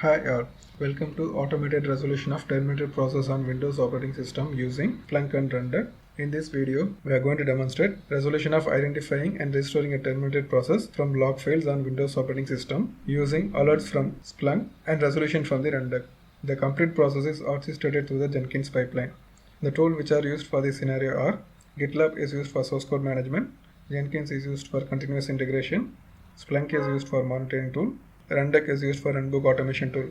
Hi all, welcome to automated resolution of terminated process on Windows operating system using Splunk and Rundeck. In this video, we are going to demonstrate resolution of identifying and restoring a terminated process from log files on Windows operating system using alerts from Splunk and resolution from the Rundeck. The complete process is orchestrated through the Jenkins pipeline. The tools which are used for this scenario are GitLab is used for source code management, Jenkins is used for continuous integration, Splunk is used for monitoring tool, Rundeck is used for runbook automation tool.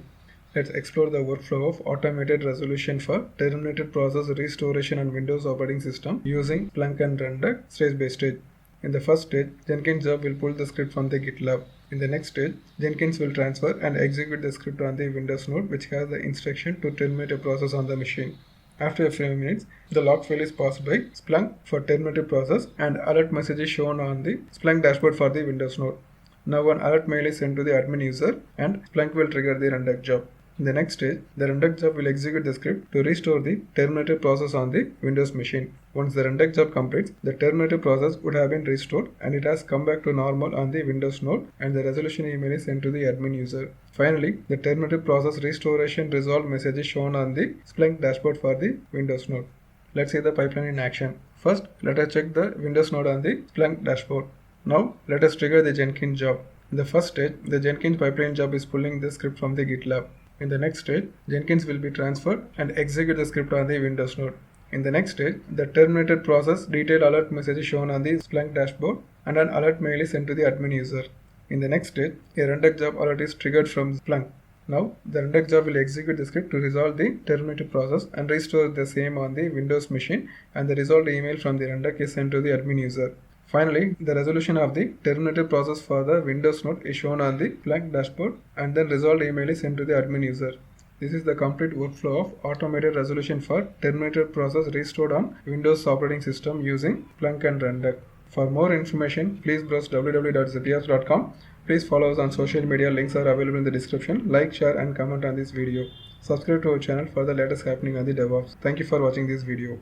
Let's explore the workflow of automated resolution for terminated process restoration on Windows operating system using Splunk and Rundeck stage by stage. In the first stage, Jenkins job will pull the script from the GitLab. In the next stage, Jenkins will transfer and execute the script on the Windows node which has the instruction to terminate a process on the machine. After a few minutes, the log file is passed by Splunk for terminated process and alert message is shown on the Splunk dashboard for the Windows node. Now one alert mail is sent to the admin user and Splunk will trigger the Rundeck job. In the next stage, the Rundeck job will execute the script to restore the terminated process on the Windows machine. Once the Rundeck job completes, the terminated process would have been restored and it has come back to normal on the Windows node and the resolution email is sent to the admin user. Finally, the terminated process restoration resolved message is shown on the Splunk dashboard for the Windows node. Let's see the pipeline in action. First, let us check the Windows node on the Splunk dashboard. Now, let us trigger the Jenkins job. In the first stage, the Jenkins pipeline job is pulling the script from the GitLab. In the next stage, Jenkins will be transferred and execute the script on the Windows node. In the next stage, the terminated process detailed alert message is shown on the Splunk dashboard and an alert mail is sent to the admin user. In the next stage, a Rundeck job alert is triggered from Splunk. Now, the Rundeck job will execute the script to resolve the terminated process and restore the same on the Windows machine, and the resolved email from the Rundeck is sent to the admin user. Finally, the resolution of the terminated process for the Windows node is shown on the Splunk dashboard and then resolved email is sent to the admin user. This is the complete workflow of automated resolution for terminated process restored on Windows operating system using Splunk and Rundeck. For more information, please browse www.zapias.com. Please follow us on social media, links are available in the description. Like, share and comment on this video. Subscribe to our channel for the latest happening on the DevOps. Thank you for watching this video.